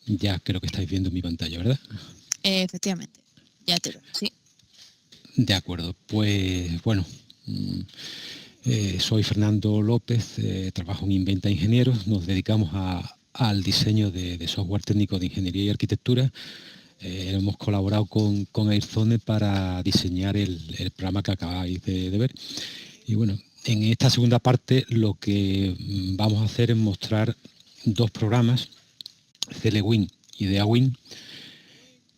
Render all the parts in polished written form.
Ya creo que estáis viendo mi pantalla, ¿verdad? Efectivamente, ya te veo, sí. De acuerdo, pues bueno, soy Fernando López, trabajo en Inventa Ingenieros, nos dedicamos al diseño de software técnico de ingeniería y arquitectura. Hemos colaborado con Airzone para diseñar el programa que acabáis de ver. Y bueno, en esta segunda parte lo que vamos a hacer es mostrar dos programas, CeleWin y DeaWin,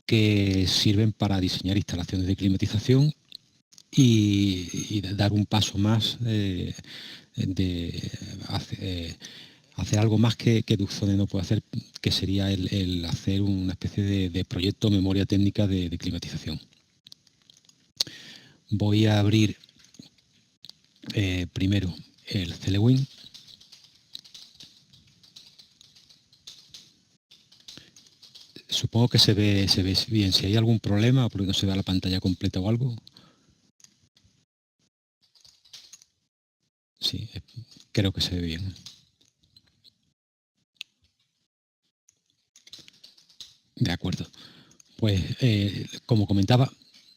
que sirven para diseñar instalaciones de climatización y dar un paso más de hacer algo más que Duxone no puede hacer, que sería el hacer una especie de proyecto memoria técnica de climatización. Voy a abrir primero el CeleWin. Supongo que se ve bien. Si hay algún problema, porque no se ve la pantalla completa o algo. Sí, creo que se ve bien. De acuerdo. Pues, como comentaba,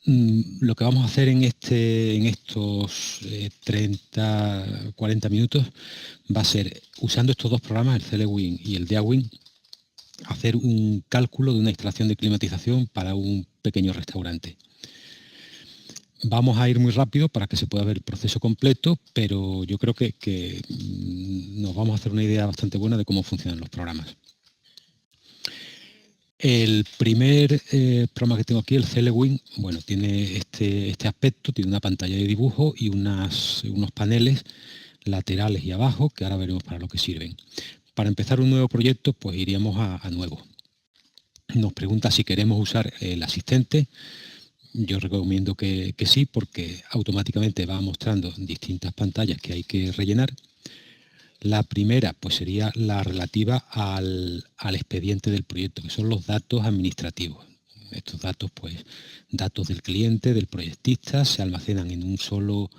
lo que vamos a hacer en estos 30, 40 minutos va a ser, usando estos dos programas, el CeleWin y el DeaWin, hacer un cálculo de una instalación de climatización para un pequeño restaurante. Vamos a ir muy rápido para que se pueda ver el proceso completo, pero yo creo que nos vamos a hacer una idea bastante buena de cómo funcionan los programas. El primer programa que tengo aquí, el CeleWin, bueno, tiene este aspecto, tiene una pantalla de dibujo y unos paneles laterales y abajo, que ahora veremos para lo que sirven. Para empezar un nuevo proyecto, pues iríamos a nuevo. Nos pregunta si queremos usar el asistente. Yo recomiendo que sí, porque automáticamente va mostrando distintas pantallas que hay que rellenar. La primera pues sería la relativa al expediente del proyecto, que son los datos administrativos. Estos datos, pues, datos del cliente, del proyectista, se almacenan en un solo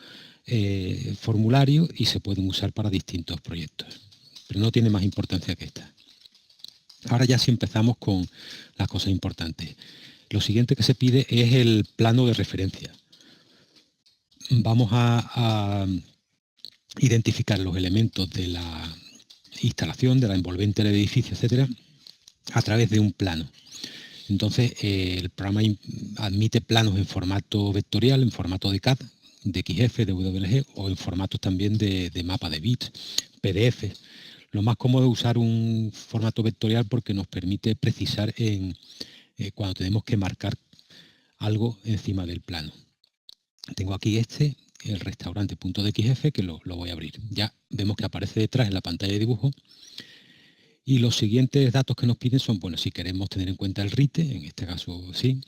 formulario y se pueden usar para distintos proyectos. Pero no tiene más importancia que esta. Ahora ya sí empezamos con las cosas importantes. Lo siguiente que se pide es el plano de referencia. Vamos a identificar los elementos de la instalación, de la envolvente del edificio, etcétera, a través de un plano. Entonces, el programa admite planos en formato vectorial, en formato de CAD, de XF, de WLG, o en formatos también de mapa de bits, PDF. Lo más cómodo es usar un formato vectorial porque nos permite precisar cuando tenemos que marcar algo encima del plano. Tengo aquí el restaurante.dxf, que lo voy a abrir. Ya vemos que aparece detrás en la pantalla de dibujo. Y los siguientes datos que nos piden son, bueno, si queremos tener en cuenta el RITE, en este caso sí.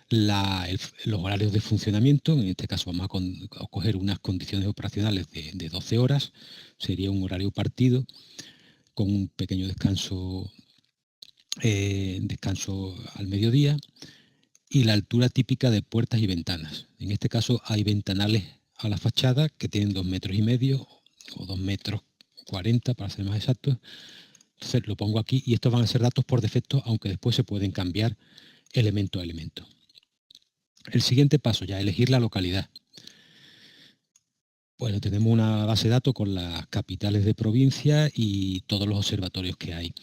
Los horarios de funcionamiento, en este caso vamos a coger unas condiciones operacionales de 12 horas. Sería un horario partido con un pequeño descanso al mediodía. Y la altura típica de puertas y ventanas. En este caso hay ventanales a la fachada que tienen 2,5 metros o 2,40 metros para ser más exactos. Entonces lo pongo aquí y estos van a ser datos por defecto, aunque después se pueden cambiar elemento a elemento. El siguiente paso ya, elegir la localidad. Bueno, tenemos una base de datos con las capitales de provincia y todos los observatorios que hay.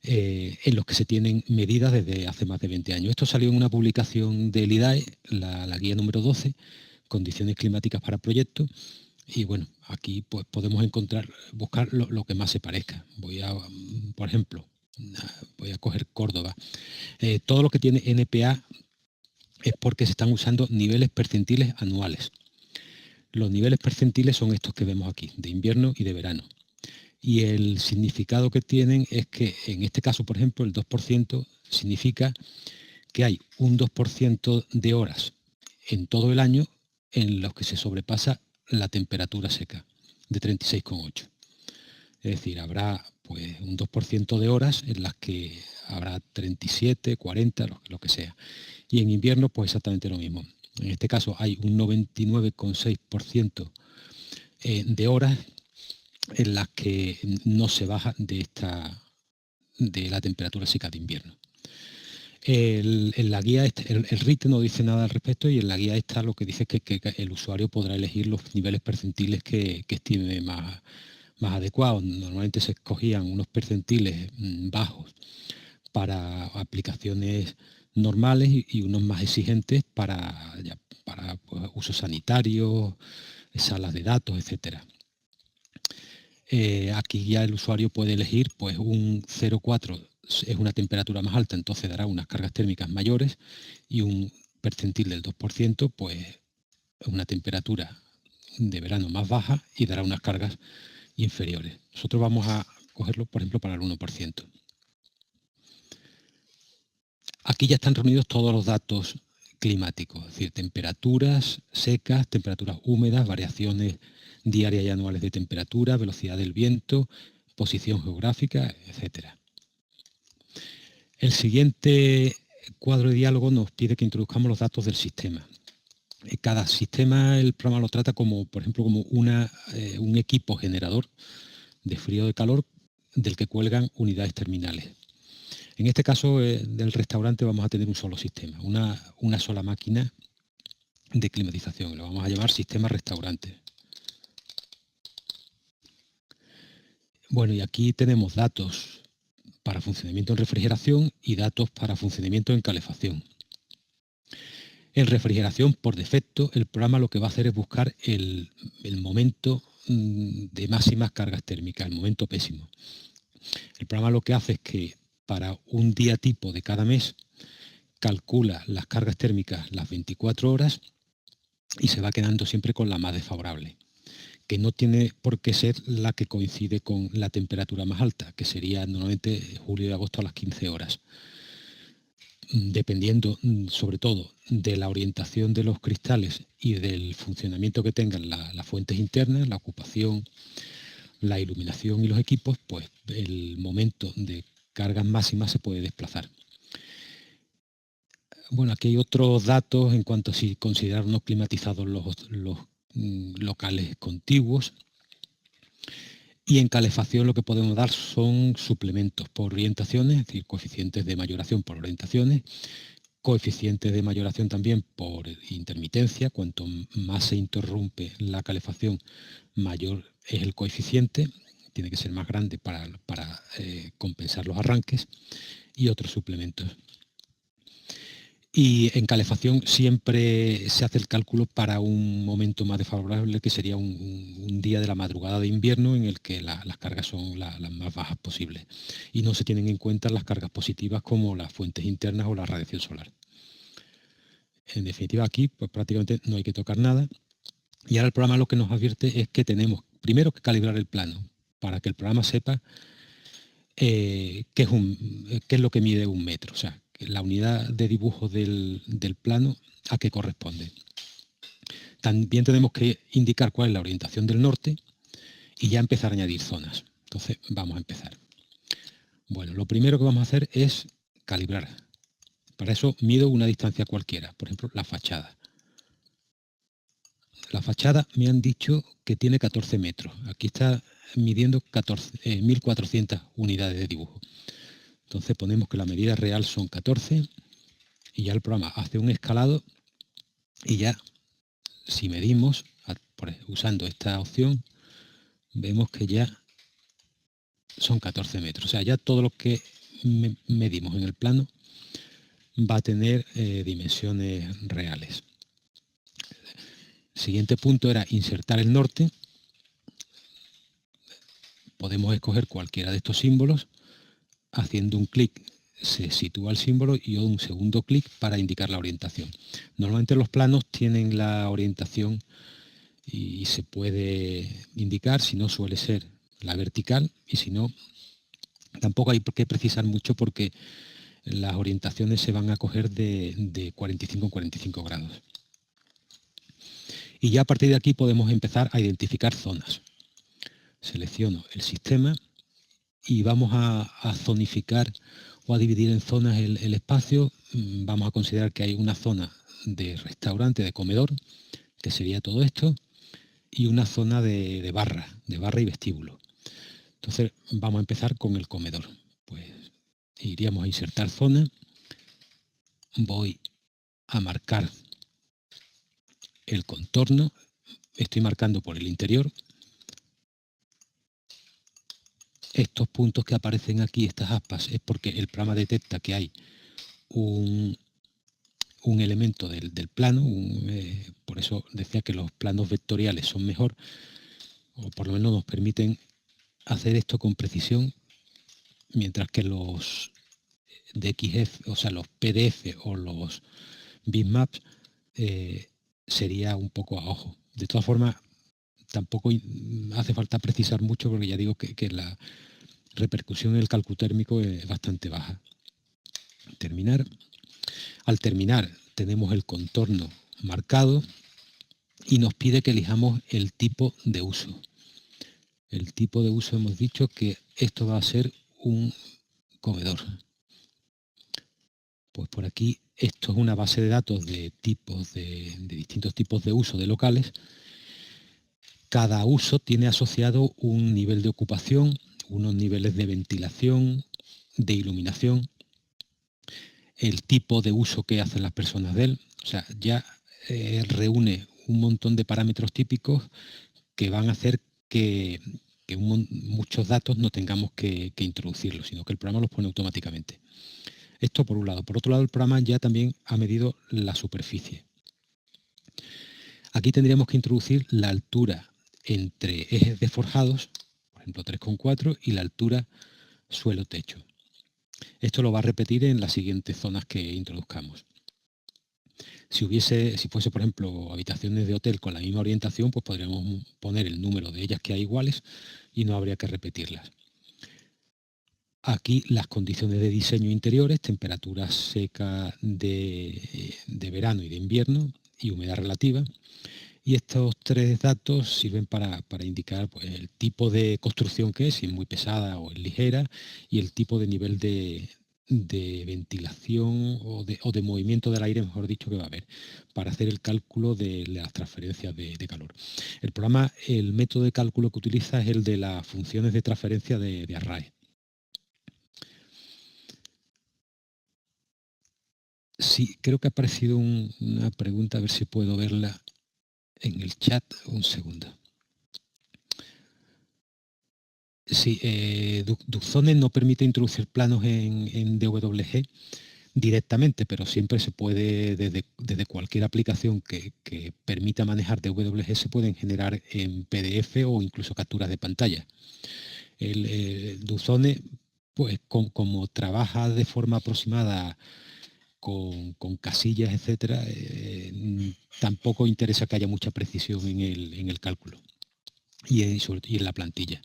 En los que se tienen medidas desde hace más de 20 años. Esto salió en una publicación del IDAE, la guía número 12, condiciones climáticas para proyectos, y bueno, aquí pues podemos buscar lo que más se parezca. Por ejemplo, voy a coger Córdoba. Todo lo que tiene NPA es porque se están usando niveles percentiles anuales. Los niveles percentiles son estos que vemos aquí, de invierno y de verano. Y el significado que tienen es que, en este caso, por ejemplo, el 2% significa que hay un 2% de horas en todo el año en los que se sobrepasa la temperatura seca de 36,8. Es decir, habrá pues un 2% de horas en las que habrá 37, 40, lo que sea. Y en invierno, pues exactamente lo mismo. En este caso hay un 99,6% de horas en las que no se baja de esta de la temperatura seca de invierno. En la guía, el RIT no dice nada al respecto, y en la guía esta lo que dice es que el usuario podrá elegir los niveles percentiles que estime más adecuados. Normalmente se escogían unos percentiles bajos para aplicaciones normales y unos más exigentes para pues, usos sanitarios, salas de datos, etcétera. Aquí ya el usuario puede elegir pues un 0,4 es una temperatura más alta, entonces dará unas cargas térmicas mayores, y un percentil del 2% pues una temperatura de verano más baja y dará unas cargas inferiores. Nosotros vamos a cogerlo, por ejemplo, para el 1%. Aquí ya están reunidos todos los datos climáticos, es decir, temperaturas secas, temperaturas húmedas, variaciones diarias y anuales de temperatura, velocidad del viento, posición geográfica, etcétera. El siguiente cuadro de diálogo nos pide que introduzcamos los datos del sistema. Cada sistema el programa lo trata como, por ejemplo, como un equipo generador de frío o de calor del que cuelgan unidades terminales. En este caso del restaurante vamos a tener un solo sistema, una sola máquina de climatización. Lo vamos a llamar sistema restaurante. Bueno, y aquí tenemos datos para funcionamiento en refrigeración y datos para funcionamiento en calefacción. En refrigeración, por defecto, el programa lo que va a hacer es buscar el momento de máximas cargas térmicas, el momento pésimo. El programa lo que hace es que para un día tipo de cada mes calcula las cargas térmicas las 24 horas y se va quedando siempre con la más desfavorable, que no tiene por qué ser la que coincide con la temperatura más alta, que sería normalmente julio y agosto a las 15 horas. Dependiendo sobre todo de la orientación de los cristales y del funcionamiento que tengan las fuentes internas, la ocupación, la iluminación y los equipos, pues el momento de cargas máximas se puede desplazar. Bueno, aquí hay otros datos en cuanto a si considerar no climatizados los locales contiguos. Y en calefacción lo que podemos dar son suplementos por orientaciones, es decir, coeficientes de mayoración por orientaciones, coeficientes de mayoración también por intermitencia. Cuanto más se interrumpe la calefacción, mayor es el coeficiente, tiene que ser más grande para compensar los arranques, y otros suplementos. Y en calefacción siempre se hace el cálculo para un momento más desfavorable, que sería un día de la madrugada de invierno en el que las cargas son las más bajas posibles. Y no se tienen en cuenta las cargas positivas como las fuentes internas o la radiación solar. En definitiva, aquí pues prácticamente no hay que tocar nada. Y ahora el programa lo que nos advierte es que tenemos primero que calibrar el plano para que el programa sepa qué es lo que mide un metro, o sea, la unidad de dibujo del plano a qué corresponde. También tenemos que indicar cuál es la orientación del norte y ya empezar a añadir zonas. Entonces vamos a empezar. Bueno, lo primero que vamos a hacer es calibrar. Para eso mido una distancia cualquiera, por ejemplo, la fachada. La fachada me han dicho que tiene 14 metros. Aquí está midiendo 1400 unidades de dibujo. Entonces ponemos que la medida real son 14 y ya el programa hace un escalado, y ya si medimos usando esta opción vemos que ya son 14 metros. O sea, ya todo lo que medimos en el plano va a tener dimensiones reales. El siguiente punto era insertar el norte. Podemos escoger cualquiera de estos símbolos. Haciendo un clic se sitúa el símbolo y un segundo clic para indicar la orientación. Normalmente los planos tienen la orientación y se puede indicar, si no suele ser la vertical, y si no, tampoco hay que precisar mucho porque las orientaciones se van a coger de 45 en 45 grados. Y ya a partir de aquí podemos empezar a identificar zonas. Selecciono el sistema y vamos a zonificar o a dividir en zonas el espacio. Vamos a considerar que hay una zona de restaurante, de comedor, que sería todo esto, y una zona de barra y vestíbulo. Entonces vamos a empezar con el comedor. Pues iríamos a insertar zona, voy a marcar el contorno, estoy marcando por el interior. Estos puntos que aparecen aquí, estas aspas, es porque el programa detecta que hay un elemento del plano, por eso decía que los planos vectoriales son mejor, o por lo menos nos permiten hacer esto con precisión, mientras que los DXF, o sea, los PDF o los bitmaps, sería un poco a ojo. De todas formas, tampoco hace falta precisar mucho, porque ya digo que la repercusión en el cálculo térmico es bastante baja. Terminar. Al terminar tenemos el contorno marcado y nos pide que elijamos el tipo de uso. El tipo de uso, hemos dicho que esto va a ser un comedor. Pues por aquí, esto es una base de datos de tipos de distintos tipos de uso de locales. Cada uso tiene asociado un nivel de ocupación, unos niveles de ventilación, de iluminación, el tipo de uso que hacen las personas de él. O sea, ya reúne un montón de parámetros típicos que van a hacer que muchos datos no tengamos que introducirlos, sino que el programa los pone automáticamente. Esto por un lado. Por otro lado, el programa ya también ha medido la superficie. Aquí tendríamos que introducir la altura entre ejes de forjados, por ejemplo 3,4, y la altura suelo-techo. Esto lo va a repetir en las siguientes zonas que introduzcamos. Si fuese, por ejemplo, habitaciones de hotel con la misma orientación, pues podríamos poner el número de ellas que hay iguales y no habría que repetirlas. Aquí las condiciones de diseño interiores, temperatura seca de verano y de invierno y humedad relativa. Y estos tres datos sirven para indicar pues, el tipo de construcción que es, si es muy pesada o es ligera, y el tipo de nivel de ventilación o de movimiento del aire, mejor dicho, que va a haber, para hacer el cálculo de las transferencias de calor. El programa, el método de cálculo que utiliza es el de las funciones de transferencia de array. Sí, creo que ha aparecido una pregunta, a ver si puedo verla en el chat. Un segundo. Sí, Duxone no permite introducir planos en DWG directamente, pero siempre se puede, desde cualquier aplicación que permita manejar DWG, se pueden generar en PDF o incluso capturas de pantalla. El Duxone, pues como trabaja de forma aproximada con casillas, etcétera, tampoco interesa que haya mucha precisión en el cálculo y en la plantilla.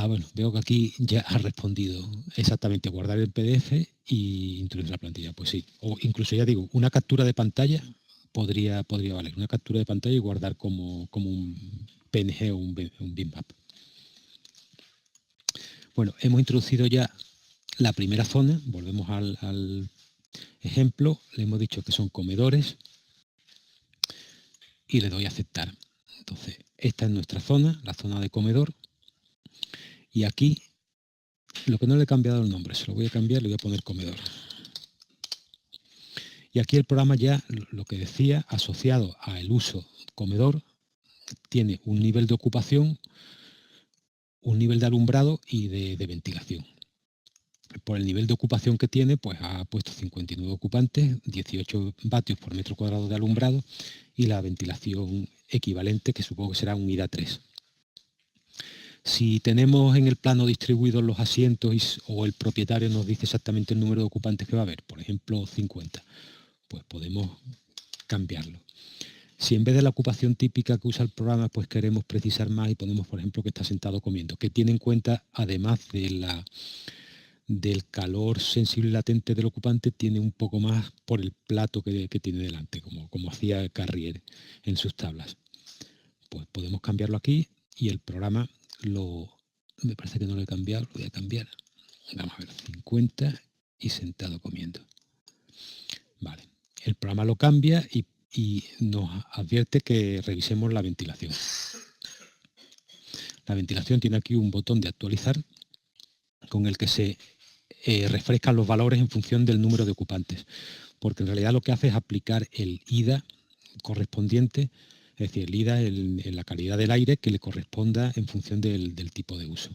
Bueno, veo que aquí ya ha respondido exactamente, guardar el PDF y introducir la plantilla. Pues sí, o incluso ya digo, una captura de pantalla podría valer, una captura de pantalla y guardar como un PNG o un bitmap. Bueno, hemos introducido ya la primera zona, volvemos al ejemplo, le hemos dicho que son comedores y le doy a aceptar. Entonces, esta es nuestra zona, la zona de comedor, y aquí lo que no le he cambiado el nombre, se lo voy a cambiar, le voy a poner comedor. Y aquí el programa ya, lo que decía, asociado al uso comedor, tiene un nivel de ocupación, un nivel de alumbrado y de ventilación. Por el nivel de ocupación que tiene, pues ha puesto 59 ocupantes, 18 vatios por metro cuadrado de alumbrado y la ventilación equivalente, que supongo que será un IDA3. Si tenemos en el plano distribuidos los asientos o el propietario nos dice exactamente el número de ocupantes que va a haber, por ejemplo 50, pues podemos cambiarlo. Si en vez de la ocupación típica que usa el programa, pues queremos precisar más y ponemos, por ejemplo, que está sentado comiendo, que tiene en cuenta, además del calor sensible y latente del ocupante, tiene un poco más por el plato que tiene delante, como hacía Carrier en sus tablas. Pues podemos cambiarlo aquí y el programa me parece que no lo he cambiado, lo voy a cambiar. Vamos a ver, 50 y sentado comiendo. Vale, el programa lo cambia y nos advierte que revisemos la ventilación. La ventilación tiene aquí un botón de actualizar con el que se refrescan los valores en función del número de ocupantes, porque en realidad lo que hace es aplicar el IDA correspondiente, es decir, el IDA en la calidad del aire que le corresponda en función del tipo de uso.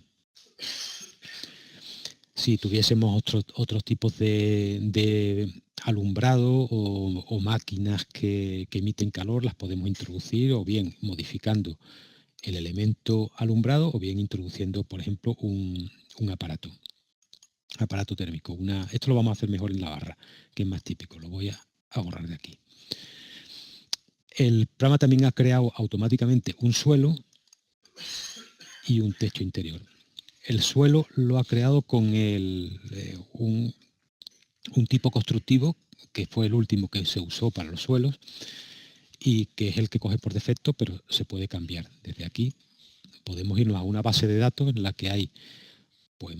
Si tuviésemos otros tipos de alumbrado o máquinas que emiten calor, las podemos introducir o bien modificando el elemento alumbrado o bien introduciendo, por ejemplo, un aparato térmico. Esto lo vamos a hacer mejor en la barra, que es más típico. Lo voy a borrar de aquí. El programa también ha creado automáticamente un suelo y un techo interior. El suelo lo ha creado con un tipo constructivo que fue el último que se usó para los suelos y que es el que coge por defecto, pero se puede cambiar. Desde aquí podemos irnos a una base de datos en la que hay pues,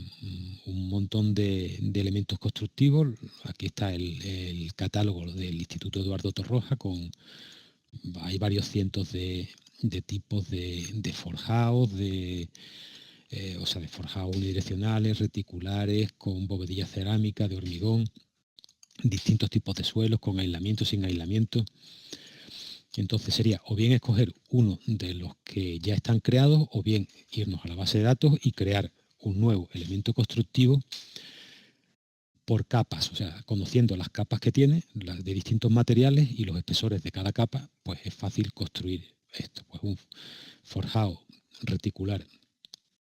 un montón de elementos constructivos. Aquí está el catálogo del Instituto Eduardo Torroja, hay varios cientos de tipos de forjados, de forjados unidireccionales, reticulares, con bovedilla cerámica, de hormigón, distintos tipos de suelos, con aislamiento, sin aislamiento. Entonces sería o bien escoger uno de los que ya están creados o bien irnos a la base de datos y crear un nuevo elemento constructivo por capas, o sea, conociendo las capas que tiene, las de distintos materiales y los espesores de cada capa, pues es fácil construir esto. Pues un forjado reticular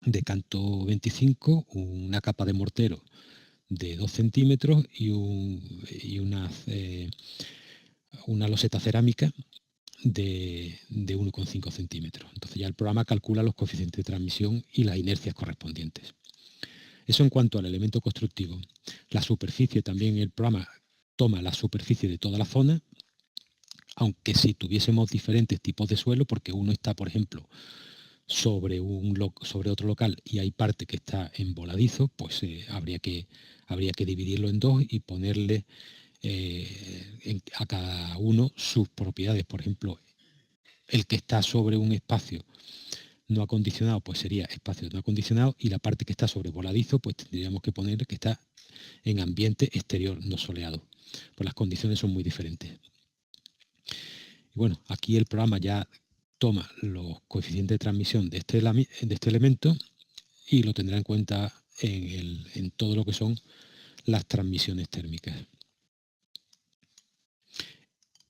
de canto 25, una capa de mortero de 2 centímetros y una loseta cerámica de 1,5 centímetros. Entonces ya el programa calcula los coeficientes de transmisión y las inercias correspondientes. Eso en cuanto al elemento constructivo. La superficie también, el programa toma la superficie de toda la zona, aunque si tuviésemos diferentes tipos de suelo, porque uno está, por ejemplo, sobre otro local y hay parte que está en voladizo, pues habría que dividirlo en dos y ponerle a cada uno sus propiedades. Por ejemplo, el que está sobre un espacio no acondicionado, pues sería espacio no acondicionado, y la parte que está sobre voladizo, pues tendríamos que poner que está en ambiente exterior no soleado. Pues las condiciones son muy diferentes. Y bueno, aquí el programa ya toma los coeficientes de transmisión de este elemento y lo tendrá en cuenta en todo lo que son las transmisiones térmicas.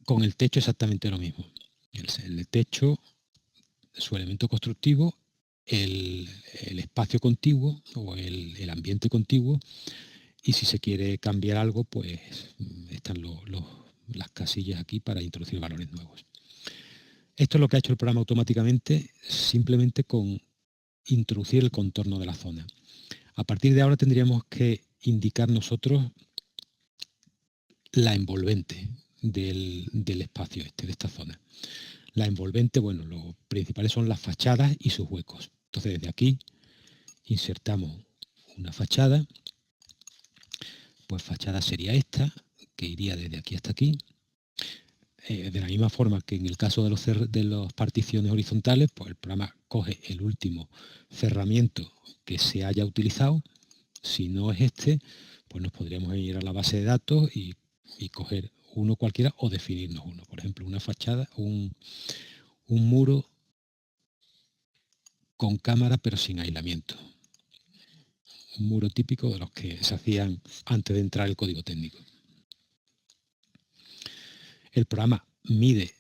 Con el techo exactamente lo mismo. El techo, su elemento constructivo, el espacio contiguo o el ambiente contiguo, y si se quiere cambiar algo, pues están las casillas aquí para introducir valores nuevos. Esto es lo que ha hecho el programa automáticamente, simplemente con introducir el contorno de la zona. A partir de ahora tendríamos que indicar nosotros la envolvente del espacio de esta zona. La envolvente, bueno, lo principales son las fachadas y sus huecos. Entonces desde aquí insertamos una fachada, pues fachada sería esta, que iría desde aquí hasta aquí. De la misma forma que en el caso de las particiones horizontales, pues el programa coge el último cerramiento que se haya utilizado. Si no es este, pues nos podríamos ir a la base de datos y coger uno cualquiera o definirnos uno. Por ejemplo, una fachada, un muro con cámara pero sin aislamiento. Un muro típico de los que se hacían antes de entrar el código técnico. El programa mide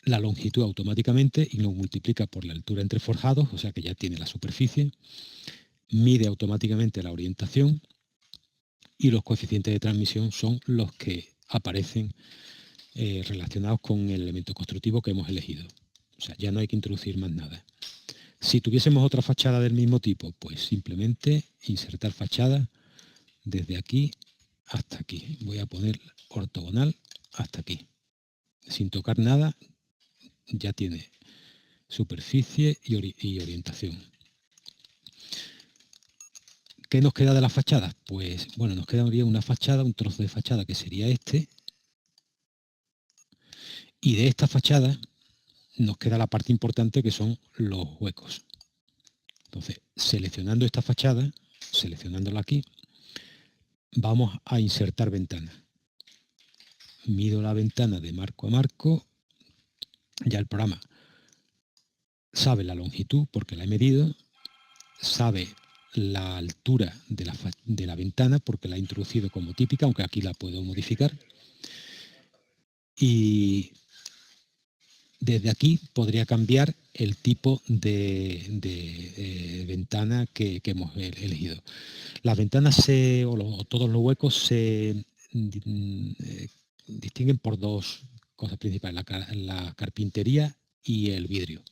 la longitud automáticamente y lo multiplica por la altura entre forjados, o sea que ya tiene la superficie. Mide automáticamente la orientación y los coeficientes de transmisión son los que aparecen relacionados con el elemento constructivo que hemos elegido. O sea, ya no hay que introducir más nada. Si tuviésemos otra fachada del mismo tipo, pues simplemente insertar fachada desde aquí hasta aquí. Voy a poner ortogonal hasta aquí. Sin tocar nada, ya tiene superficie y orientación. ¿Qué nos queda de las fachadas? Pues bueno, nos quedaría una fachada, un trozo de fachada que sería este. Y de esta fachada nos queda la parte importante que son los huecos. Entonces, seleccionando esta fachada, seleccionándolo aquí, vamos a insertar ventana. Mido la ventana de marco a marco, ya el programa sabe la longitud porque la he medido, sabe la altura de la ventana porque la he introducido como típica, aunque aquí la puedo modificar. Y desde aquí podría cambiar el tipo de ventana que hemos elegido. Las ventanas o todos los huecos se distinguen por dos cosas principales, la carpintería y el vidrio.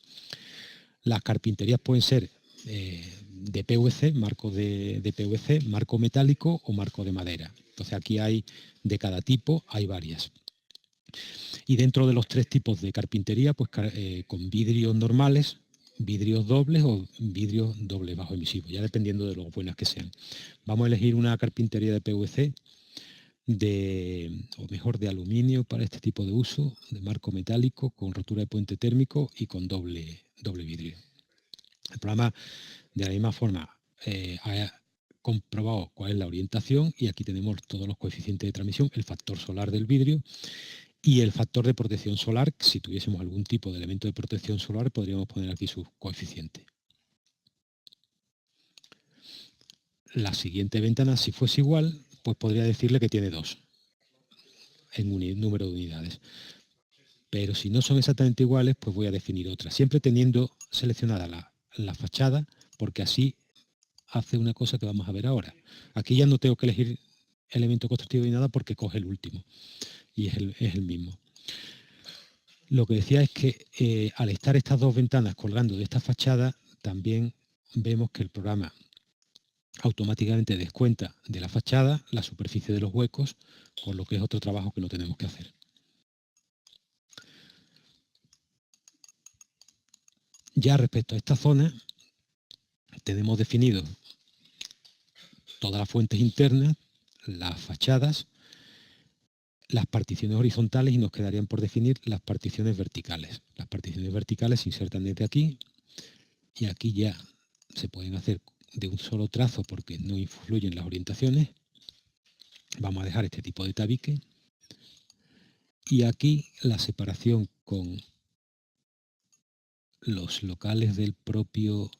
Las carpinterías pueden ser de PVC, marco de PVC, marco metálico o marco de madera. Entonces aquí hay de cada tipo, hay varias. Y dentro de los tres tipos de carpintería, pues con vidrios normales, vidrios dobles o vidrios dobles bajo emisivo, ya dependiendo de lo buenas que sean. Vamos a elegir una carpintería de PVC, o mejor de aluminio para este tipo de uso, de marco metálico, con rotura de puente térmico y con doble vidrio. El programa de la misma forma ha comprobado cuál es la orientación y aquí tenemos todos los coeficientes de transmisión, el factor solar del vidrio y el factor de protección solar. Si tuviésemos algún tipo de elemento de protección solar podríamos poner aquí sus coeficientes. La siguiente ventana, si fuese igual, pues podría decirle que tiene 2 en un número de unidades. Pero si no son exactamente iguales, pues voy a definir otra, siempre teniendo seleccionada la fachada, porque así hace una cosa que vamos a ver ahora. Aquí ya no tengo que elegir elemento constructivo ni nada porque coge el último y es el mismo. Lo que decía es que al estar estas dos ventanas colgando de esta fachada, también vemos que el programa automáticamente descuenta de la fachada la superficie de los huecos, por lo que es otro trabajo que no tenemos que hacer. Ya respecto a esta zona, tenemos definido todas las fuentes internas, las fachadas, las particiones horizontales y nos quedarían por definir las particiones verticales. Las particiones verticales se insertan desde aquí y aquí ya se pueden hacer de un solo trazo porque no influyen las orientaciones. Vamos a dejar este tipo de tabique y aquí la separación con los locales del propio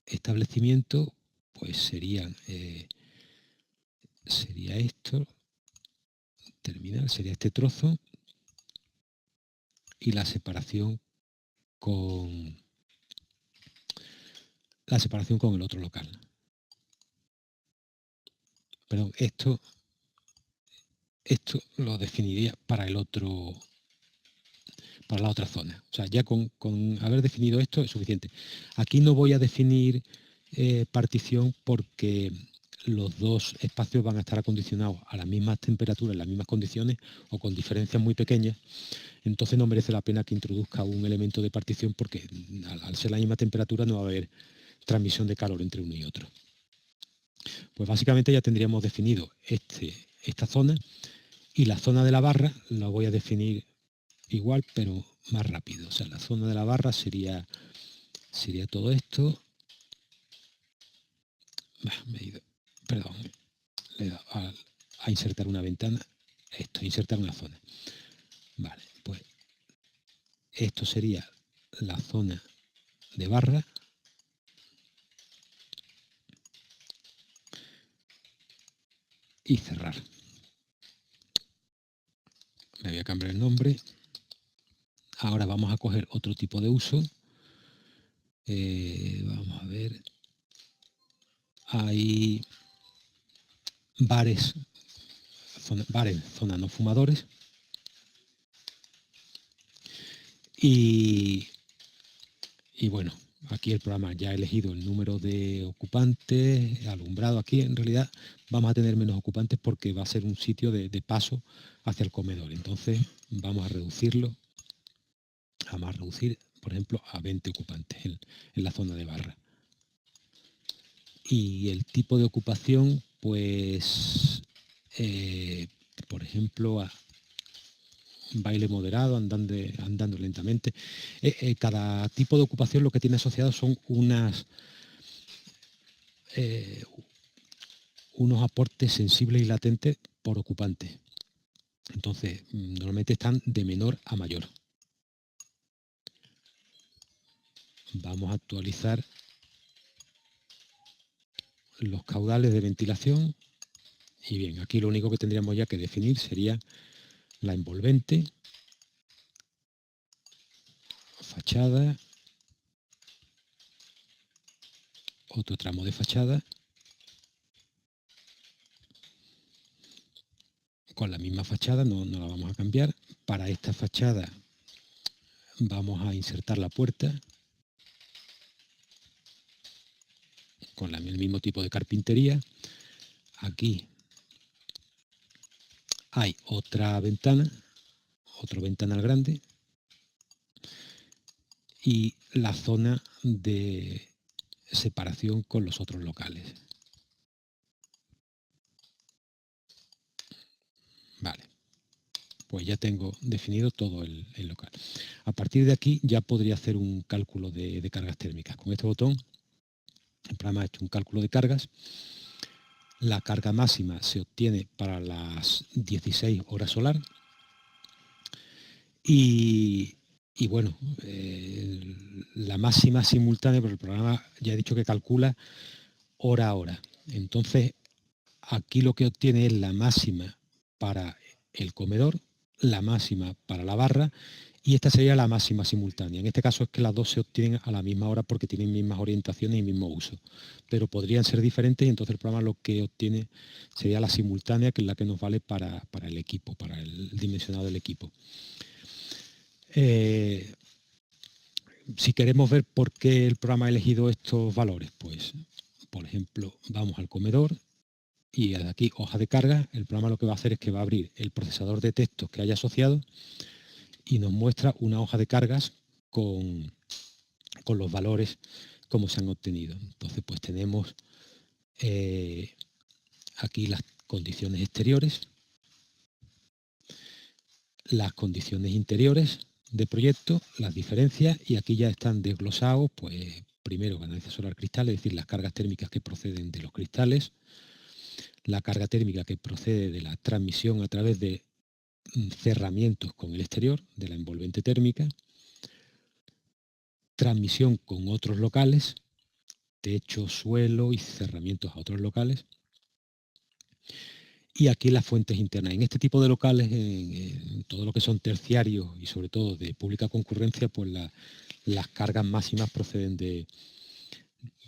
establecimiento pues sería esto, terminal, sería este trozo y la separación con el otro local. Perdón, esto lo definiría para la otra zona. O sea, ya con haber definido esto es suficiente. Aquí no voy a definir partición porque los dos espacios van a estar acondicionados a las mismas temperaturas, en las mismas condiciones o con diferencias muy pequeñas. Entonces no merece la pena que introduzca un elemento de partición porque al ser la misma temperatura no va a haber transmisión de calor entre uno y otro. Pues básicamente ya tendríamos definido esta zona y la zona de la barra la voy a definir igual pero más rápido. O sea, la zona de la barra sería todo esto. Perdón, le he dado a insertar una ventana, insertar una zona. Vale, pues esto sería la zona de barra. Y cerrar. Le voy a cambiar el nombre. Ahora vamos a coger otro tipo de uso. Vamos a ver. Hay bares, zona no fumadores. Y bueno, aquí el programa ya ha elegido el número de ocupantes, alumbrado. Aquí en realidad vamos a tener menos ocupantes porque va a ser un sitio de paso hacia el comedor. Entonces vamos a reducirlo. Vamos a reducir, por ejemplo, a 20 ocupantes en la zona de barra. Y el tipo de ocupación, pues, por ejemplo, a baile moderado, andando lentamente. Cada tipo de ocupación lo que tiene asociado son unos aportes sensibles y latentes por ocupante. Entonces, normalmente están de menor a mayor. Vamos a actualizar los caudales de ventilación. Y bien, aquí lo único que tendríamos ya que definir sería la envolvente, fachada, otro tramo de fachada, con la misma fachada, no la vamos a cambiar. Para esta fachada vamos a insertar la puerta con el mismo tipo de carpintería. Aquí hay otra ventana, otro ventanal grande y la zona de separación con los otros locales. Vale, pues ya tengo definido todo el local. A partir de aquí ya podría hacer un cálculo de cargas térmicas. Con este botón el programa ha hecho un cálculo de cargas. La carga máxima se obtiene para las 16 horas solar y bueno, la máxima simultánea, pero el programa ya he dicho que calcula hora a hora. Entonces, aquí lo que obtiene es la máxima para el comedor, la máxima para la barra y esta sería la máxima simultánea. En este caso es que las dos se obtienen a la misma hora porque tienen mismas orientaciones y mismo uso, pero podrían ser diferentes y entonces el programa lo que obtiene sería la simultánea, que es la que nos vale para el equipo, para el dimensionado del equipo. Si queremos ver por qué el programa ha elegido estos valores, pues, por ejemplo, vamos al comedor y de aquí, hoja de carga, el programa lo que va a hacer es que va a abrir el procesador de textos que haya asociado y nos muestra una hoja de cargas con los valores como se han obtenido. Entonces, pues tenemos aquí las condiciones exteriores, las condiciones interiores de proyecto, las diferencias, y aquí ya están desglosados, pues primero ganancia solar cristal, es decir, las cargas térmicas que proceden de los cristales, la carga térmica que procede de la transmisión a través de cerramientos con el exterior, de la envolvente térmica, transmisión con otros locales, techo, suelo y cerramientos a otros locales, y aquí las fuentes internas. En este tipo de locales, en todo lo que son terciarios y sobre todo de pública concurrencia, pues las cargas máximas proceden de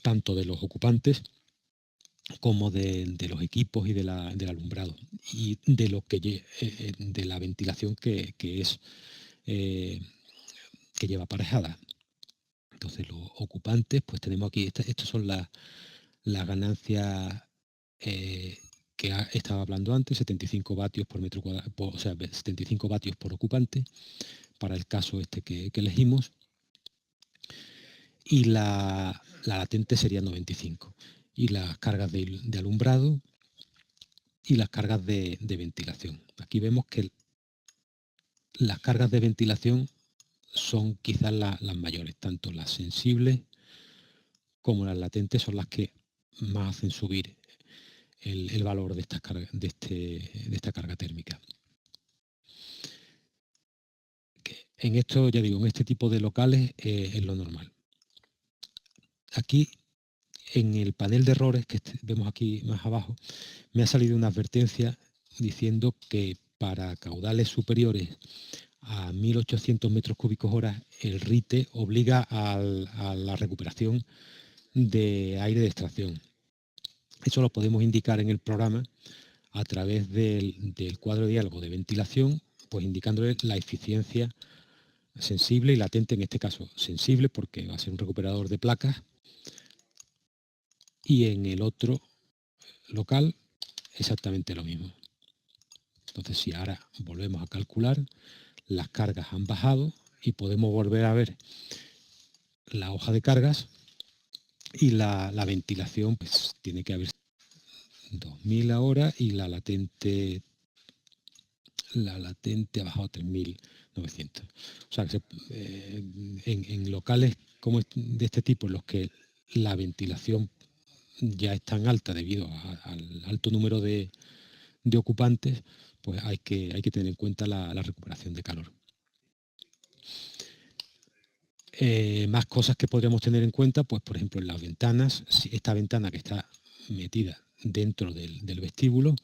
tanto de los ocupantes como de los equipos y del alumbrado y de lo que de la ventilación que lleva aparejada. Entonces los ocupantes, pues tenemos aquí, estas son las ganancias que estaba hablando antes, 75 vatios por metro cuadrado, o sea, 75 vatios por ocupante, para el caso este que elegimos, y la latente sería 95, y las cargas de alumbrado y las cargas de ventilación. Aquí vemos que las cargas de ventilación son quizás las mayores, tanto las sensibles como las latentes son las que más hacen subir el valor de esta carga térmica. En esto, ya digo, en este tipo de locales es lo normal. Aquí, en el panel de errores que vemos aquí más abajo, me ha salido una advertencia diciendo que para caudales superiores a 1800 metros cúbicos hora, el RITE obliga a la recuperación de aire de extracción. Eso lo podemos indicar en el programa a través del cuadro de diálogo de ventilación, pues indicándole la eficiencia sensible y latente, en este caso sensible porque va a ser un recuperador de placas, y en el otro local exactamente lo mismo. Entonces, si ahora volvemos a calcular, las cargas han bajado y podemos volver a ver la hoja de cargas y la ventilación, pues tiene que haber 2000 ahora y la latente ha bajado 3900. O sea, que en locales como de este tipo, en los que la ventilación ya es tan alta debido al alto número de ocupantes, pues hay que tener en cuenta la recuperación de calor. Más cosas que podríamos tener en cuenta, pues por ejemplo en las ventanas, si esta ventana que está metida dentro del vestíbulo,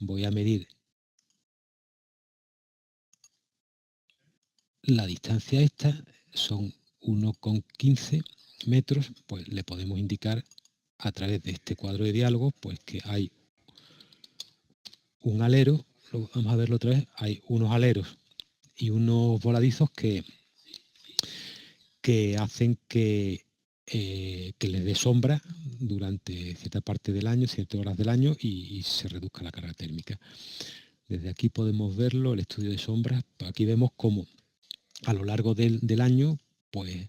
voy a medir la distancia esta, son 1,15 metros, pues le podemos indicar a través de este cuadro de diálogo, pues que hay un alero, vamos a verlo otra vez, hay unos aleros y unos voladizos que hacen que les dé sombra durante cierta parte del año, ciertas horas del año y se reduzca la carga térmica. Desde aquí podemos verlo, el estudio de sombras. Aquí vemos cómo a lo largo del año, pues,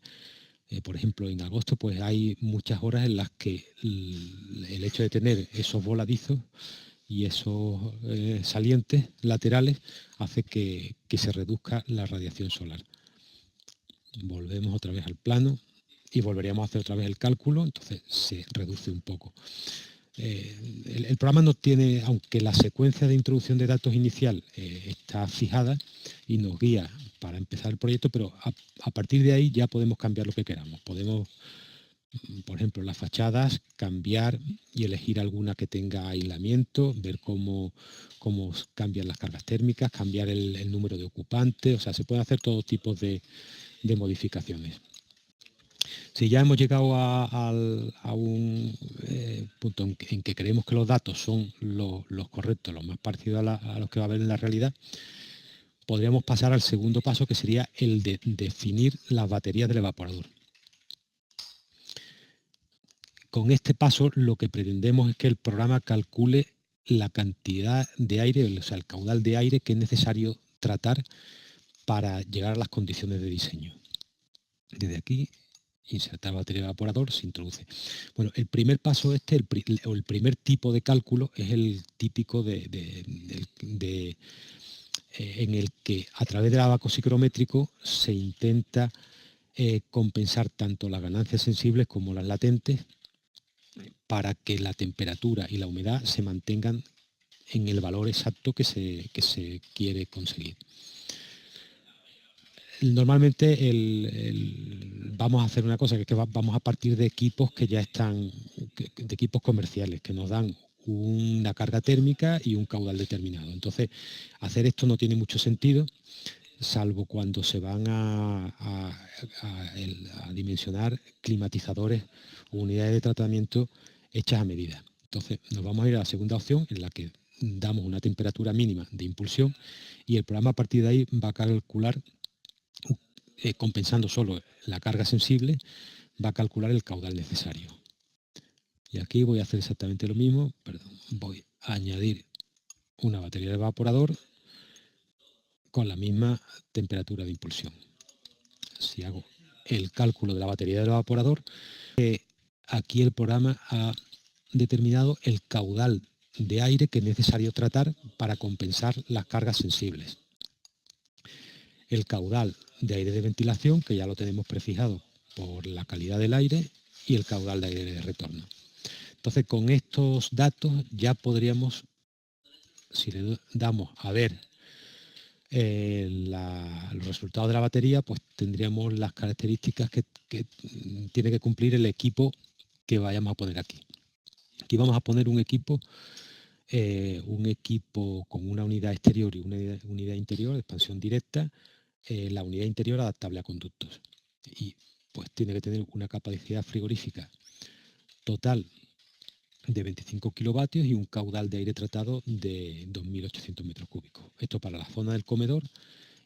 por ejemplo, en agosto, pues hay muchas horas en las que el hecho de tener esos voladizos y esos salientes laterales hace que se reduzca la radiación solar. Volvemos otra vez al plano y volveríamos a hacer otra vez el cálculo, entonces se reduce un poco. El programa no tiene, aunque la secuencia de introducción de datos inicial está fijada y nos guía para empezar el proyecto, pero a partir de ahí ya podemos cambiar lo que queramos. Podemos, por ejemplo, las fachadas, cambiar y elegir alguna que tenga aislamiento, ver cómo cambian las cargas térmicas, cambiar el número de ocupantes, o sea, se pueden hacer todo tipo de modificaciones. Si ya hemos llegado a un punto en que creemos que los datos son los correctos, los más parecidos a los que va a haber en la realidad, podríamos pasar al segundo paso, que sería el de definir las baterías del evaporador. Con este paso lo que pretendemos es que el programa calcule la cantidad de aire, o sea, el caudal de aire que es necesario tratar para llegar a las condiciones de diseño. Desde aquí, insertar batería de evaporador, se introduce. Bueno, el primer paso el primer tipo de cálculo es el típico en el que a través del abaco psicométrico se intenta compensar tanto las ganancias sensibles como las latentes para que la temperatura y la humedad se mantengan en el valor exacto que se quiere conseguir. Normalmente vamos a hacer una cosa, que es que vamos a partir de equipos que ya están, de equipos comerciales, que nos dan una carga térmica y un caudal determinado. Entonces, hacer esto no tiene mucho sentido, salvo cuando se van a dimensionar climatizadores o unidades de tratamiento hechas a medida. Entonces, nos vamos a ir a la segunda opción, en la que damos una temperatura mínima de impulsión y el programa a partir de ahí va a calcular, compensando solo la carga sensible, va a calcular el caudal necesario. Y aquí voy a hacer exactamente lo mismo, voy a añadir una batería de evaporador con la misma temperatura de impulsión. Si hago el cálculo de la batería del evaporador, aquí el programa ha determinado el caudal de aire que es necesario tratar para compensar las cargas sensibles. El caudal de aire de ventilación, que ya lo tenemos prefijado por la calidad del aire, y el caudal de aire de retorno. Entonces, con estos datos ya podríamos, si le damos a ver los resultados de la batería, pues tendríamos las características que tiene que cumplir el equipo que vayamos a poner aquí. Aquí vamos a poner un equipo con una unidad exterior y una unidad interior de expansión directa, la unidad interior adaptable a conductos. Y pues tiene que tener una capacidad frigorífica total de 25 kilovatios y un caudal de aire tratado de 2.800 metros cúbicos. Esto para la zona del comedor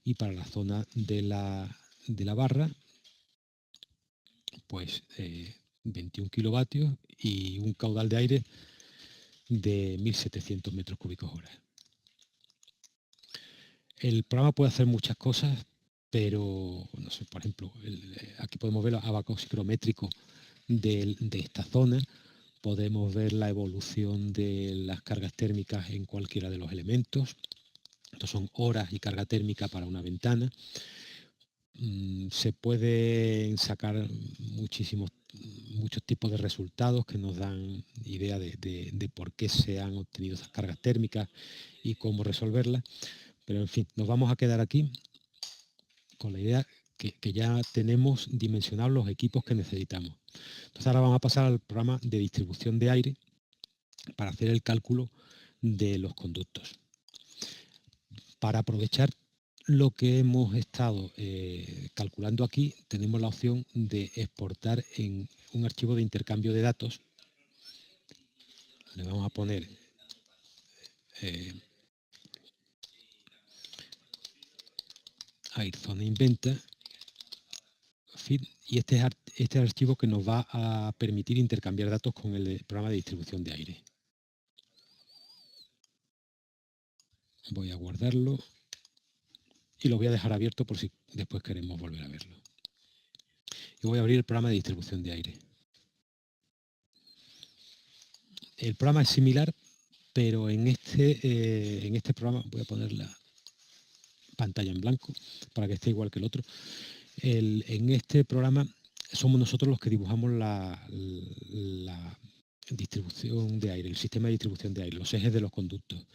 y para la zona de la barra, pues 21 kilovatios y un caudal de aire de 1.700 metros cúbicos hora. El programa puede hacer muchas cosas, pero, no sé, por ejemplo, aquí podemos ver el abaco psicométrico de esta zona. Podemos ver la evolución de las cargas térmicas en cualquiera de los elementos. Estos son horas y carga térmica para una ventana. Se pueden sacar muchos tipos de resultados que nos dan idea de por qué se han obtenido esas cargas térmicas y cómo resolverlas. Pero en fin, nos vamos a quedar aquí con la idea que ya tenemos dimensionados los equipos que necesitamos. Entonces ahora vamos a pasar al programa de distribución de aire para hacer el cálculo de los conductos. Para aprovechar lo que hemos estado calculando aquí, tenemos la opción de exportar en un archivo de intercambio de datos. Le vamos a poner Airzone Inventa feed, y este es el archivo que nos va a permitir intercambiar datos con el programa de distribución de aire. Voy a guardarlo y lo voy a dejar abierto por si después queremos volver a verlo. Y voy a abrir el programa de distribución de aire. El programa es similar, pero en este programa voy a poner la pantalla en blanco para que esté igual que el otro. En este programa somos nosotros los que dibujamos la distribución de aire, el sistema de distribución de aire, los ejes de los conductos.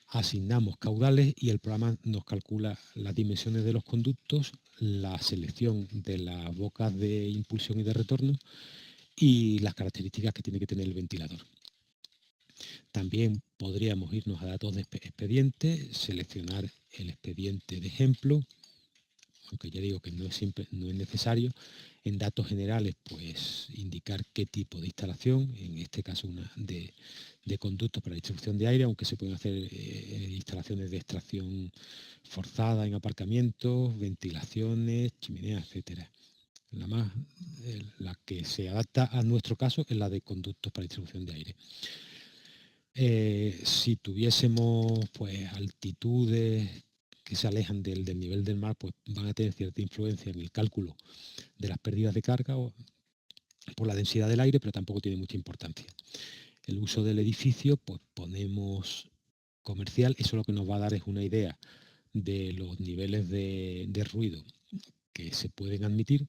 Asignamos caudales y el programa nos calcula las dimensiones de los conductos, la selección de las bocas de impulsión y de retorno y las características que tiene que tener el ventilador. También podríamos irnos a datos de expediente, seleccionar el expediente de ejemplo, aunque ya digo que no es necesario. En datos generales, pues indicar qué tipo de instalación, en este caso una de conductos para distribución de aire, aunque se pueden hacer instalaciones de extracción forzada en aparcamientos, ventilaciones, chimeneas, etcétera. La que se adapta a nuestro caso es la de conductos para distribución de aire. Si tuviésemos pues altitudes que se alejan del nivel del mar, pues van a tener cierta influencia en el cálculo de las pérdidas de carga o por la densidad del aire, pero tampoco tiene mucha importancia. El uso del edificio, pues ponemos comercial, eso lo que nos va a dar es una idea de los niveles de ruido que se pueden admitir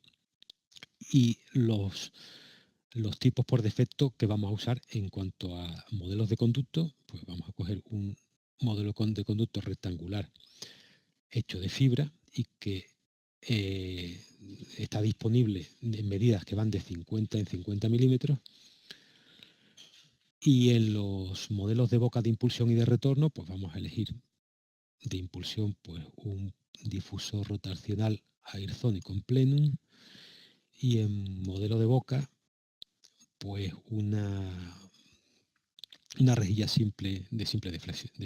y los tipos por defecto que vamos a usar. En cuanto a modelos de conducto, pues vamos a coger un modelo de conducto rectangular hecho de fibra y que está disponible en medidas que van de 50 en 50 milímetros. Y en los modelos de boca de impulsión y de retorno, pues vamos a elegir de impulsión pues un difusor rotacional Airzone con plenum, y en modelo de boca pues una rejilla simple de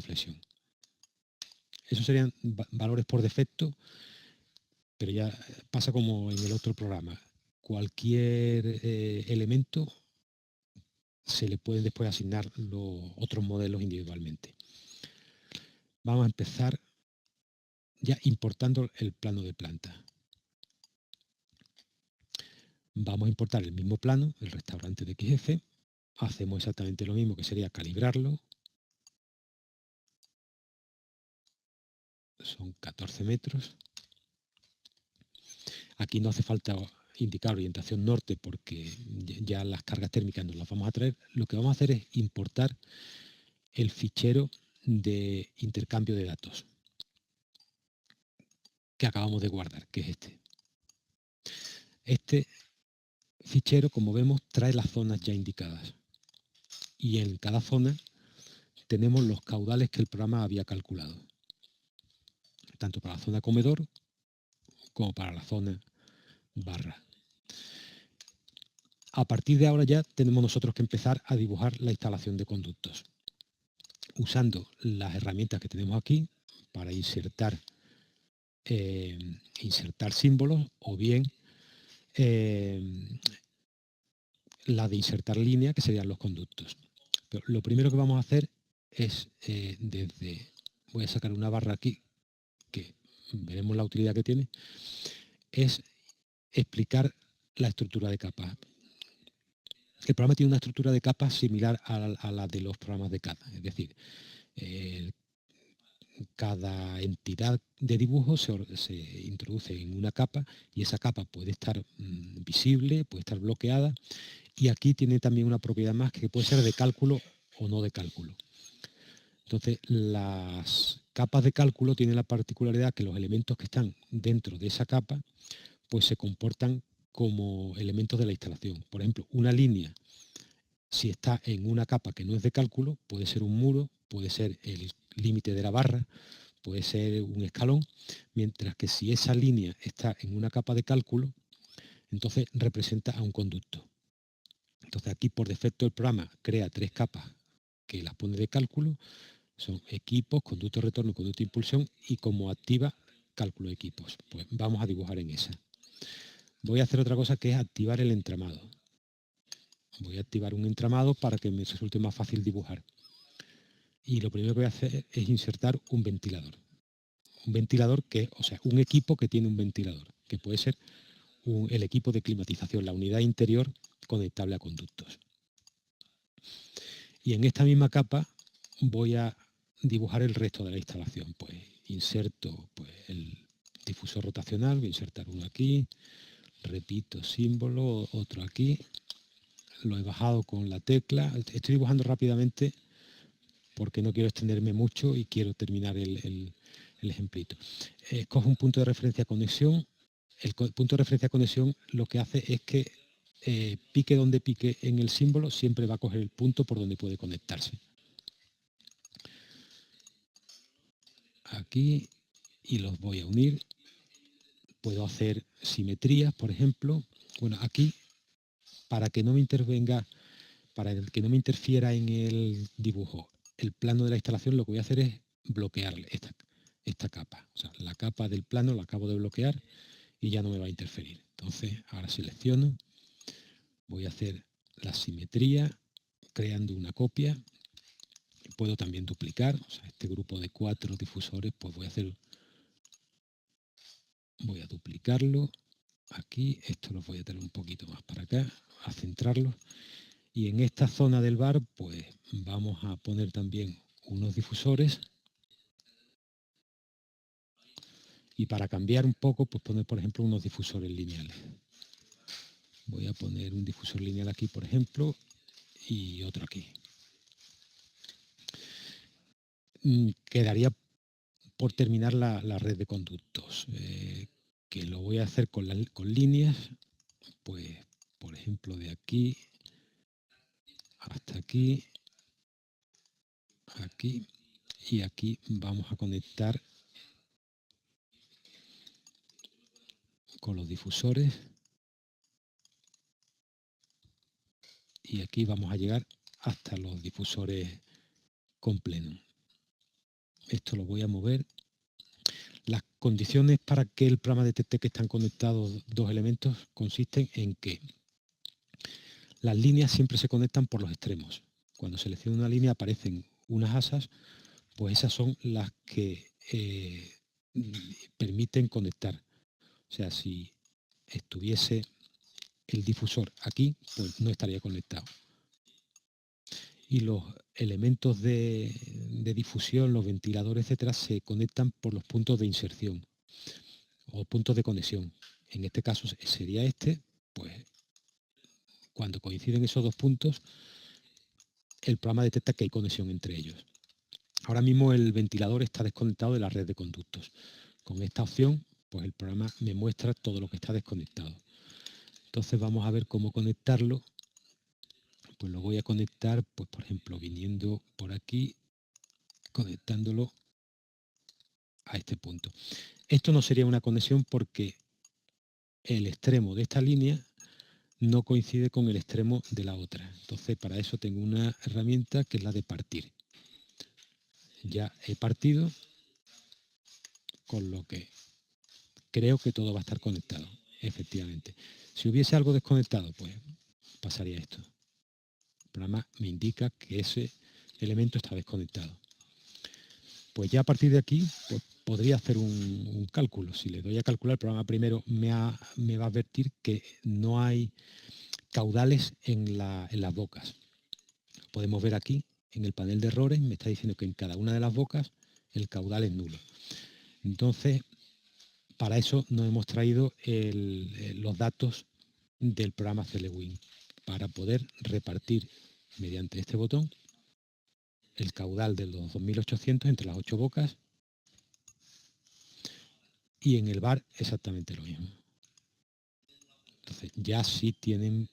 flexión. Esos serían valores por defecto, pero ya pasa como en el otro programa. Cualquier elemento se le pueden después asignar los otros modelos individualmente. Vamos a empezar ya importando el plano de planta. Vamos a importar el mismo plano, el restaurante de XF. Hacemos exactamente lo mismo, que sería calibrarlo. Son 14 metros. Aquí no hace falta indicar orientación norte porque ya las cargas térmicas nos las vamos a traer. Lo que vamos a hacer es importar el fichero de intercambio de datos que acabamos de guardar, que es este. Este fichero, como vemos, trae las zonas ya indicadas. Y en cada zona tenemos los caudales que el programa había calculado, tanto para la zona comedor como para la zona barra. A partir de ahora ya tenemos nosotros que empezar a dibujar la instalación de conductos, usando las herramientas que tenemos aquí para insertar símbolos, o bien la de insertar línea, que serían los conductos. Pero lo primero que vamos a hacer es voy a sacar una barra aquí, que veremos la utilidad que tiene, es explicar la estructura de capas. El programa tiene una estructura de capas similar a la de los programas de CAD, es decir, cada entidad de dibujo se introduce en una capa y esa capa puede estar visible, puede estar bloqueada, y aquí tiene también una propiedad más que puede ser de cálculo o no de cálculo. Entonces, las capas de cálculo tienen la particularidad que los elementos que están dentro de esa capa pues se comportan como elementos de la instalación. Por ejemplo, una línea, si está en una capa que no es de cálculo, puede ser un muro, puede ser el límite de la barra, puede ser un escalón, mientras que si esa línea está en una capa de cálculo, entonces representa a un conducto. Entonces aquí por defecto el programa crea 3 capas que las pone de cálculo, son equipos, conducto de retorno, conducto de impulsión, y como activa cálculo de equipos. Pues vamos a dibujar en esa. Voy a hacer otra cosa que es activar el entramado. Voy a activar un entramado para que me resulte más fácil dibujar. Y lo primero que voy a hacer es insertar un ventilador. Un ventilador que, o sea, un equipo que tiene un ventilador, que puede ser el equipo de climatización, la unidad interior conectable a conductos. Y en esta misma capa voy a dibujar el resto de la instalación. Pues inserto pues, el difusor rotacional, voy a insertar uno aquí, repito símbolo, otro aquí, lo he bajado con la tecla, estoy dibujando rápidamente porque no quiero extenderme mucho y quiero terminar el ejemplito. Cojo un punto de referencia conexión, el punto de referencia conexión lo que hace es que pique donde pique en el símbolo, siempre va a coger el punto por donde puede conectarse. Aquí, y los voy a unir. Puedo hacer simetrías, por ejemplo. Bueno, aquí, para que no me intervenga, para que no me interfiera en el dibujo, el plano de la instalación, lo que voy a hacer es bloquearle esta capa. O sea, la capa del plano la acabo de bloquear y ya no me va a interferir. Entonces, ahora selecciono, voy a hacer la simetría, creando una copia. Puedo también duplicar, o sea, este grupo de 4 difusores, pues voy a duplicarlo aquí, esto lo voy a tener un poquito más para acá, a centrarlo, y en esta zona del bar pues vamos a poner también unos difusores, y para cambiar un poco pues poner por ejemplo unos difusores lineales. Voy a poner un difusor lineal aquí por ejemplo y otro aquí. Quedaría por terminar la red de conductos, que lo voy a hacer con líneas, pues por ejemplo de aquí hasta aquí, aquí y aquí vamos a conectar con los difusores y aquí vamos a llegar hasta los difusores con plenum. Esto lo voy a mover. Las condiciones para que el programa detecte que están conectados dos elementos consisten en que las líneas siempre se conectan por los extremos. Cuando selecciono una línea aparecen unas asas, pues esas son las que permiten conectar. O sea, si estuviese el difusor aquí, pues no estaría conectado. Y los elementos de difusión, los ventiladores, etcétera, se conectan por los puntos de inserción o puntos de conexión. En este caso sería este, pues cuando coinciden esos dos puntos, el programa detecta que hay conexión entre ellos. Ahora mismo el ventilador está desconectado de la red de conductos. Con esta opción, pues el programa me muestra todo lo que está desconectado. Entonces vamos a ver cómo conectarlo. Pues lo voy a conectar, pues por ejemplo, viniendo por aquí, conectándolo a este punto. Esto no sería una conexión porque el extremo de esta línea no coincide con el extremo de la otra. Entonces para eso tengo una herramienta que es la de partir. Ya he partido, con lo que creo que todo va a estar conectado, efectivamente. Si hubiese algo desconectado, pues pasaría esto. El programa me indica que ese elemento está desconectado. Pues ya a partir de aquí, pues podría hacer un cálculo. Si le doy a calcular, el programa primero me va a advertir que no hay caudales en las bocas. Podemos ver aquí, en el panel de errores, me está diciendo que en cada una de las bocas el caudal es nulo. Entonces, para eso nos hemos traído los datos del programa CLWin, para poder repartir mediante este botón el caudal de los 2800 entre las 8 bocas, y en el bar exactamente lo mismo. Entonces, ya si tienen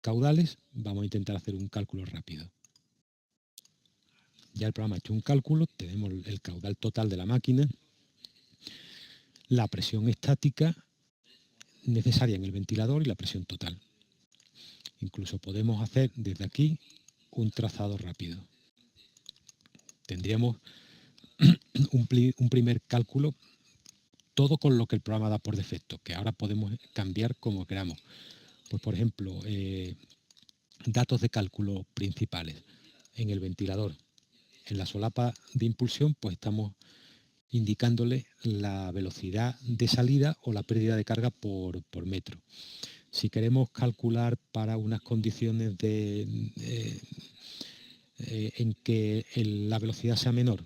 caudales, vamos a intentar hacer un cálculo rápido. Ya el programa ha hecho un cálculo, tenemos el caudal total de la máquina, la presión estática necesaria en el ventilador y la presión total. Incluso podemos hacer desde aquí un trazado rápido. Tendríamos un primer cálculo, todo con lo que el programa da por defecto, que ahora podemos cambiar como queramos. Pues por ejemplo, datos de cálculo principales en el ventilador. En la solapa de impulsión, pues estamos indicándole la velocidad de salida o la pérdida de carga por metro. Si queremos calcular para unas condiciones en que la velocidad sea menor,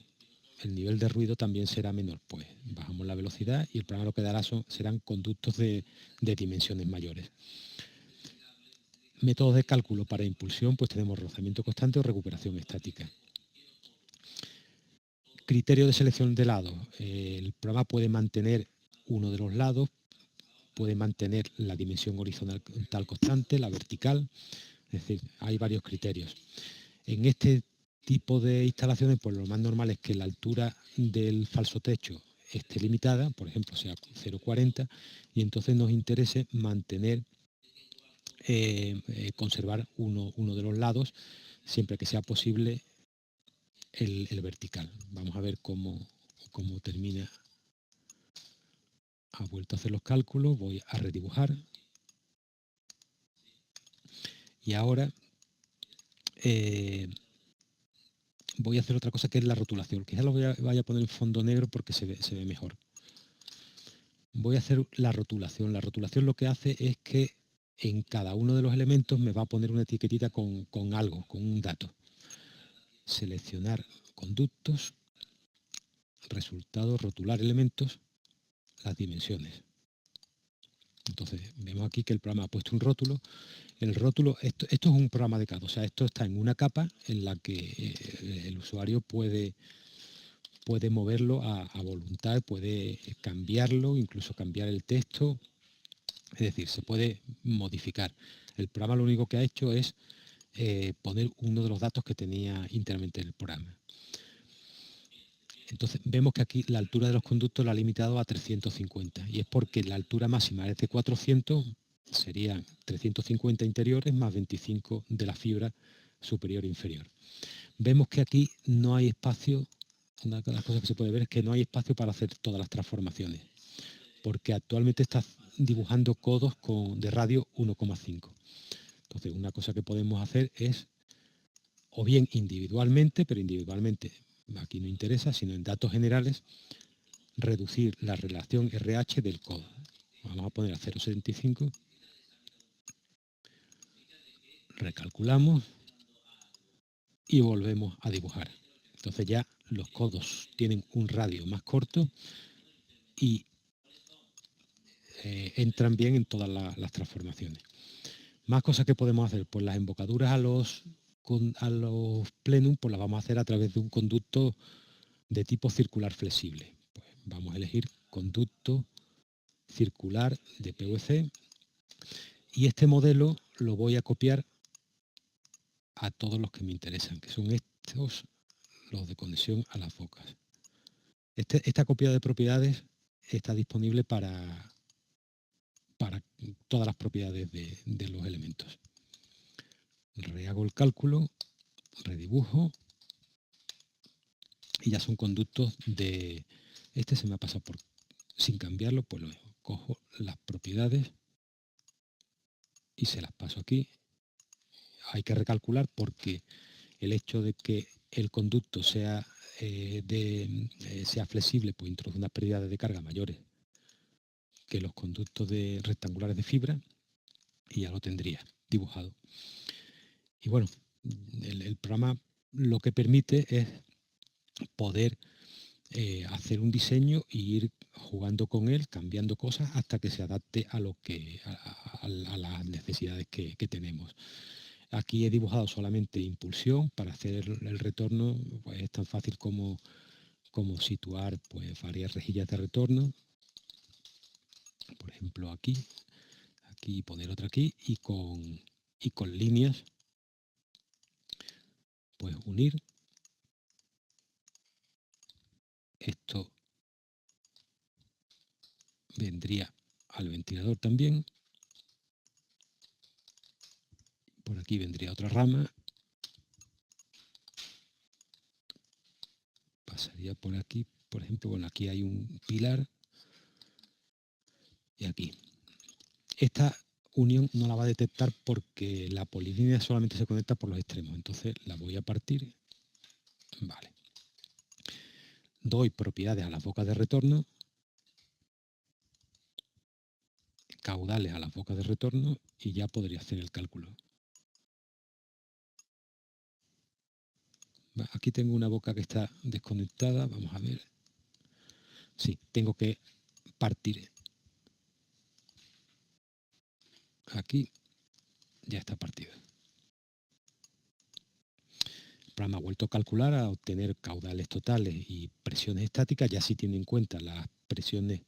el nivel de ruido también será menor, pues bajamos la velocidad y el programa lo que dará serán conductos de dimensiones mayores. Métodos de cálculo para impulsión, pues tenemos rozamiento constante o recuperación estática. Criterio de selección de lados. El programa puede mantener uno de los lados, puede mantener la dimensión horizontal constante, la vertical, es decir, hay varios criterios. En este tipo de instalaciones, pues lo más normal es que la altura del falso techo esté limitada, por ejemplo, sea 0,40, y entonces nos interese mantener, conservar uno de los lados, siempre que sea posible, el vertical. Vamos a ver cómo termina. Ha vuelto a hacer los cálculos, voy a redibujar. Y ahora voy a hacer otra cosa, que es la rotulación. Quizás lo vaya a poner en fondo negro porque se ve mejor. Voy a hacer la rotulación. La rotulación lo que hace es que en cada uno de los elementos me va a poner una etiquetita con algo, con un dato. Seleccionar conductos, resultados, rotular elementos, las dimensiones. Entonces vemos aquí que el programa ha puesto un rótulo. El rótulo, esto es un programa de CAD, o sea, esto está en una capa en la que el usuario puede moverlo a voluntad, puede cambiarlo, incluso cambiar el texto, es decir, se puede modificar. El programa lo único que ha hecho es poner uno de los datos que tenía internamente en el programa. Entonces vemos que aquí la altura de los conductos la ha limitado a 350, y es porque la altura máxima es de 400, serían 350 interiores más 25 de la fibra superior e inferior. Vemos que aquí no hay espacio. Una de las cosas que se puede ver es que no hay espacio para hacer todas las transformaciones, porque actualmente está dibujando codos de radio 1,5. Entonces, una cosa que podemos hacer es, o bien individualmente, pero individualmente aquí no interesa, sino en datos generales, reducir la relación RH del codo. Vamos a poner a 0,75. Recalculamos y volvemos a dibujar. Entonces ya los codos tienen un radio más corto y entran bien en todas las transformaciones. Más cosas que podemos hacer, pues las embocaduras a los plenum, pues las vamos a hacer a través de un conducto de tipo circular flexible. Pues vamos a elegir conducto circular de PVC, y este modelo lo voy a copiar a todos los que me interesan, que son estos, los de conexión a las bocas. Esta copia de propiedades está disponible para todas las propiedades de los elementos. Rehago el cálculo, redibujo, y ya son conductos de... Este se me ha pasado sin cambiarlo, pues lo dejo. Cojo las propiedades y se las paso aquí. Hay que recalcular porque el hecho de que el conducto sea flexible, pues introduce unas pérdidas de carga mayores que los conductos rectangulares de fibra, y ya lo tendría dibujado. Y bueno, el programa lo que permite es poder hacer un diseño e ir jugando con él, cambiando cosas hasta que se adapte a las necesidades que tenemos. Aquí he dibujado solamente impulsión. Para hacer el retorno, pues es tan fácil como situar pues varias rejillas de retorno, por ejemplo aquí poner otra aquí, y con líneas pues unir esto. Vendría al ventilador también. Por aquí vendría otra rama, pasaría por aquí, por ejemplo. Bueno, aquí hay un pilar y aquí. Esta unión no la va a detectar porque la polilínea solamente se conecta por los extremos, entonces la voy a partir. Vale. Doy propiedades a las bocas de retorno, caudales a las bocas de retorno, y ya podría hacer el cálculo. Aquí tengo una boca que está desconectada, vamos a ver. Sí, tengo que partir. Aquí ya está partido. El programa ha vuelto a calcular a obtener caudales totales y presiones estáticas, ya sí tiene en cuenta las presiones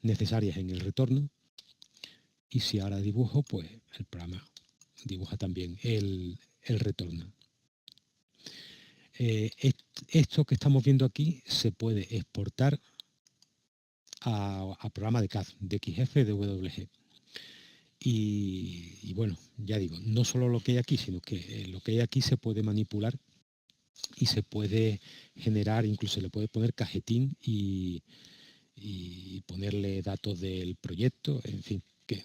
necesarias en el retorno. Y si ahora dibujo, pues el programa dibuja también el retorno. Esto que estamos viendo aquí se puede exportar a programa de CAD, de XF, de WG. Y bueno, ya digo, no solo lo que hay aquí, sino que lo que hay aquí se puede manipular y se puede generar, incluso le puede poner cajetín y ponerle datos del proyecto, en fin, que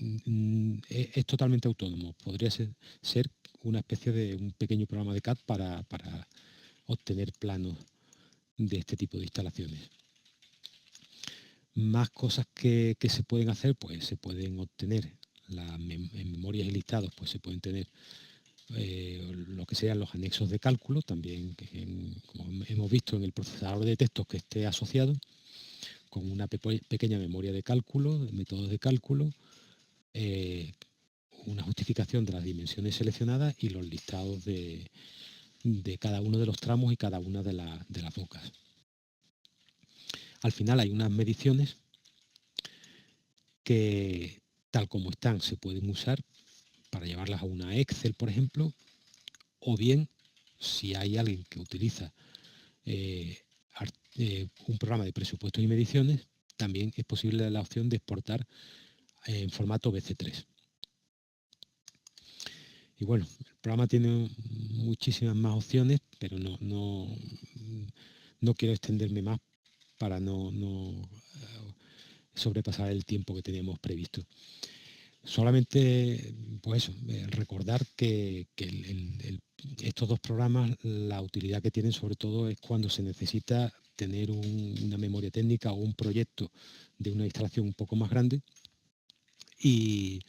es totalmente autónomo. Podría ser una especie de un pequeño programa de CAD para obtener planos de este tipo de instalaciones. Más cosas que se pueden hacer, pues se pueden obtener en memorias y listados, pues se pueden tener lo que sean los anexos de cálculo, también como hemos visto en el procesador de textos que esté asociado, con una pequeña memoria de cálculo, de métodos de cálculo, una justificación de las dimensiones seleccionadas y los listados de cada uno de los tramos y cada una de las bocas. Al final hay unas mediciones que, tal como están, se pueden usar para llevarlas a una Excel, por ejemplo, o bien, si hay alguien que utiliza un programa de presupuestos y mediciones, también es posible la opción de exportar en formato BC3. Y bueno, el programa tiene muchísimas más opciones, pero no quiero extenderme más para no sobrepasar el tiempo que teníamos previsto. Solamente, pues eso, recordar que estos dos programas, la utilidad que tienen sobre todo es cuando se necesita tener una memoria técnica o un proyecto de una instalación un poco más grande. Y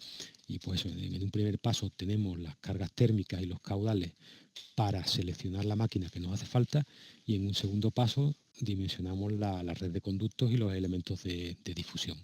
pues en un primer paso tenemos las cargas térmicas y los caudales para seleccionar la máquina que nos hace falta, y en un segundo paso dimensionamos la red de conductos y los elementos de difusión.